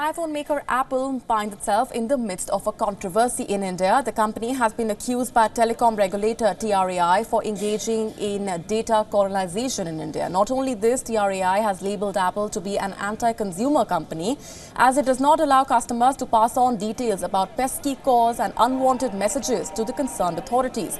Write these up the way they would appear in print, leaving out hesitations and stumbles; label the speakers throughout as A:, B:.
A: iPhone maker Apple finds itself in the midst of a controversy in India. The company has been accused by Telecom regulator Trai for engaging in data colonization in India. Not only this, Trai has labelled Apple to be an anti-consumer company as it does not allow customers to pass on details about pesky calls and unwanted messages to the concerned authorities.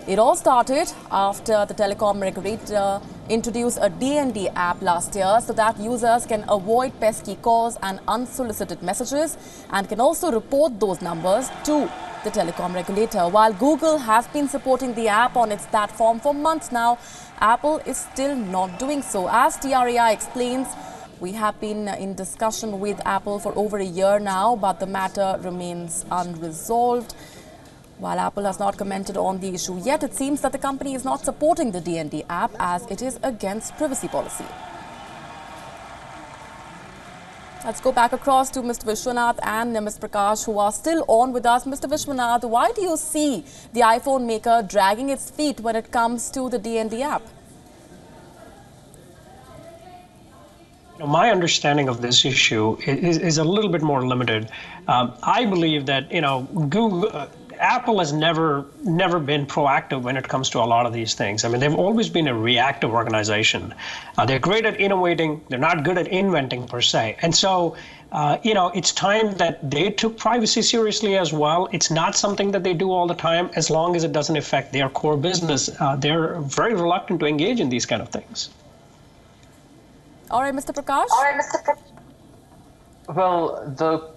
A: It all started after the Telecom regulator introduced a D&D app last year so that users can avoid pesky calls and unsolicited messages and can also report those numbers to the Telecom regulator. While Google has been supporting the app on its platform for months now, Apple is still not doing so. As Trai explains, we have been in discussion with Apple for over a year now, but the matter remains unresolved. While Apple has not commented on the issue yet, it seems that the company is not supporting the D&D app as it is against privacy policy. Let's go back across to Mr. Vishwanath and Mr. Prakash, who are still on with us. Mr. Vishwanath, why do you see the iPhone maker dragging its feet when it comes to the D&D app?
B: My understanding of this issue is a little bit more limited. I believe that, Apple has never been proactive when it comes to a lot of these things. I mean, they've always been a reactive organization. They're great at innovating. They're not good at inventing per se. And so, it's time that they took privacy seriously as well. It's not something that they do all the time as long as it doesn't affect their core business. They're very reluctant to engage in these kind of things.
A: All right, Mr. Prakash.
C: Well, the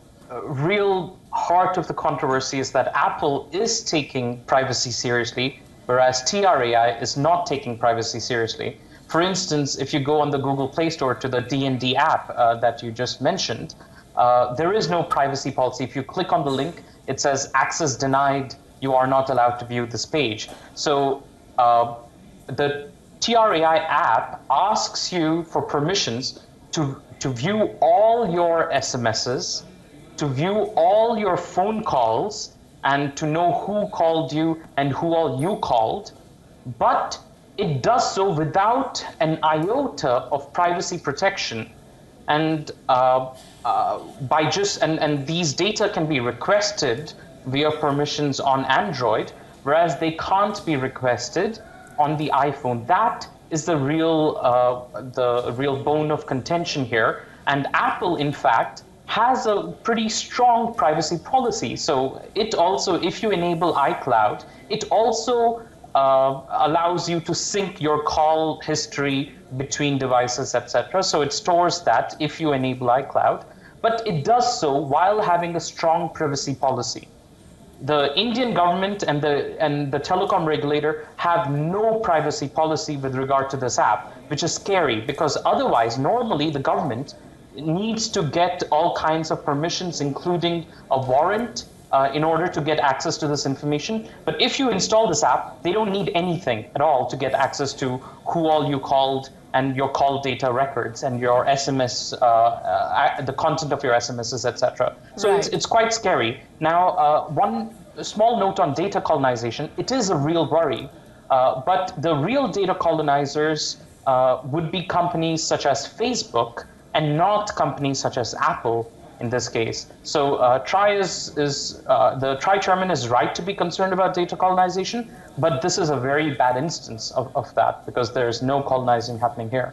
C: real heart of the controversy is that Apple is taking privacy seriously, whereas Trai is not taking privacy seriously. For instance, if you go on the Google Play Store to the D&D app that you just mentioned, there is no privacy policy. If you click on the link, it says access denied, you are not allowed to view this page. So the Trai app asks you for permissions to view all your SMSs, to view all your phone calls, and to know who called you and who all you called. But it does so without an iota of privacy protection. And these data can be requested via permissions on Android, whereas they can't be requested on the iPhone. That is the real bone of contention here. And Apple, in fact, has a pretty strong privacy policy. So it also, if you enable iCloud, it also allows you to sync your call history between devices, etc. So it stores that if you enable iCloud, but it does so while having a strong privacy policy. The Indian government and the telecom regulator have no privacy policy with regard to this app, which is scary because otherwise, normally the government needs to get all kinds of permissions, including a warrant, in order to get access to this information. But if you install this app, they don't need anything at all to get access to who all you called and your call data records and your SMS, the content of your SMSs, etc. So right. It's quite scary. Now, one small note on data colonization, it is a real worry, but the real data colonizers would be companies such as Facebook and not companies such as Apple in this case. So the Trai chairman is right to be concerned about data colonization, but this is a very bad instance of that because there's no colonizing happening here.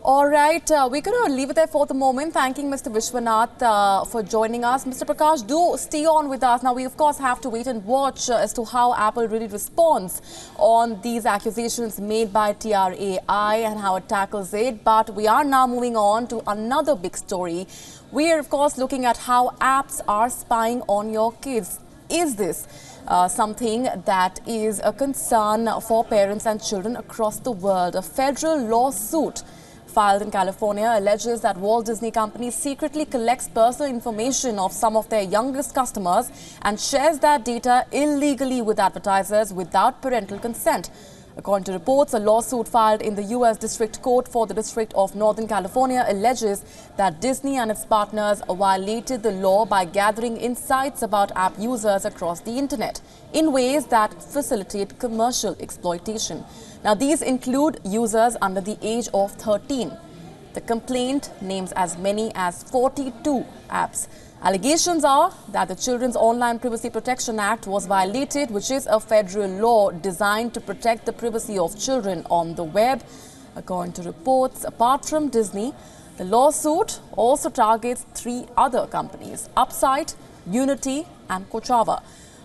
A: All right, we're going to leave it there for the moment. Thanking Mr. Vishwanath for joining us. Mr. Prakash, do stay on with us. Now, we of course have to wait and watch as to how Apple really responds on these accusations made by Trai and how it tackles it. But we are now moving on to another big story. We are, of course, looking at how apps are spying on your kids. Is this something that is a concern for parents and children across the world? A federal lawsuit filed in California alleges that Walt Disney Company secretly collects personal information of some of their youngest customers and shares that data illegally with advertisers without parental consent. According to reports, a lawsuit filed in the U.S. District Court for the District of Northern California alleges that Disney and its partners violated the law by gathering insights about app users across the internet in ways that facilitate commercial exploitation. Now, these include users under the age of 13. The complaint names as many as 42 apps. Allegations are that the Children's Online Privacy Protection Act was violated, which is a federal law designed to protect the privacy of children on the web. According to reports, apart from Disney, the lawsuit also targets 3 other companies: Upside, Unity and Kochava.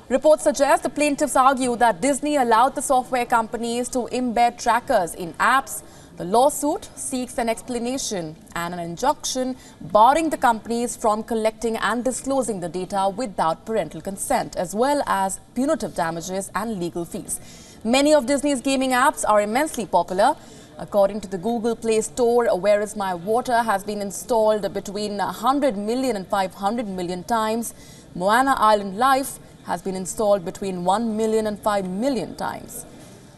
A: Reports suggest the plaintiffs argue that Disney allowed the software companies to embed trackers in apps. The lawsuit seeks an explanation and an injunction barring the companies from collecting and disclosing the data without parental consent, as well as punitive damages and legal fees. Many of Disney's gaming apps are immensely popular. According to the Google Play Store, Where Is My Water has been installed between 100 million and 500 million times. Moana Island Life has been installed between 1 million and 5 million times.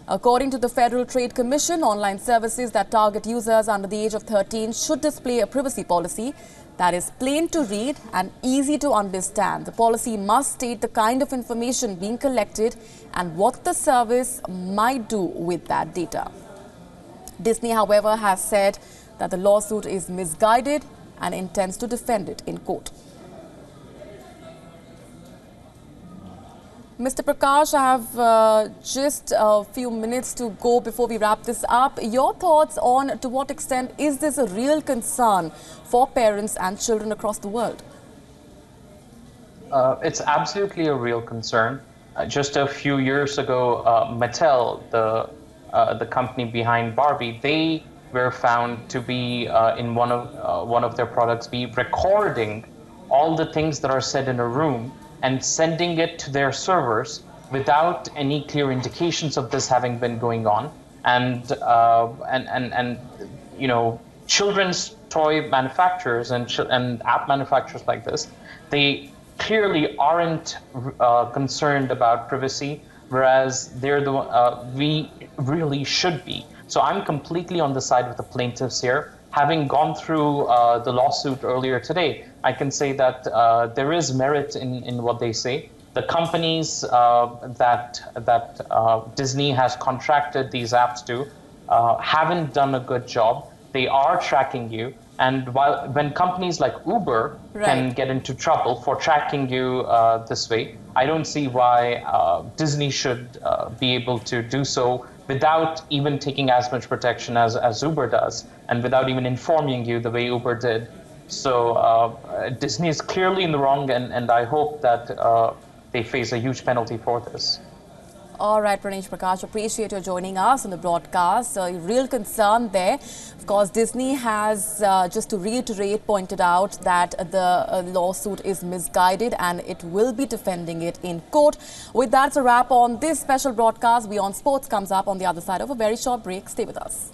A: According to the Federal Trade Commission, online services that target users under the age of 13 should display a privacy policy that is plain to read and easy to understand. The policy must state the kind of information being collected and what the service might do with that data. Disney, however, has said that the lawsuit is misguided and intends to defend it in court. Mr. Prakash, I have just a few minutes to go before we wrap this up. Your thoughts on to what extent is this a real concern for parents and children across the world?
C: It's absolutely a real concern. Just a few years ago, Mattel, the company behind Barbie, they were found to be in one of their products be recording all the things that are said in a room and sending it to their servers without any clear indications of this having been going on. And you know, children's toy manufacturers and app manufacturers like this, they clearly aren't concerned about privacy, whereas they're we really should be. So I'm completely on the side of the plaintiffs here. Having gone through the lawsuit earlier today, I can say that there is merit in what they say. The companies that Disney has contracted these apps to haven't done a good job. They are tracking you. And when companies like Uber can get into trouble for tracking you this way, I don't see why Disney should be able to do so without even taking as much protection as Uber does, and without even informing you the way Uber did. So Disney is clearly in the wrong, and I hope that they face a huge penalty for this.
A: All right, Pranesh Prakash, appreciate your joining us on the broadcast. Real concern there. Of course, Disney has, just to reiterate, pointed out that the lawsuit is misguided and it will be defending it in court. With that, it's a wrap on this special broadcast. WION Sports comes up on the other side of a very short break. Stay with us.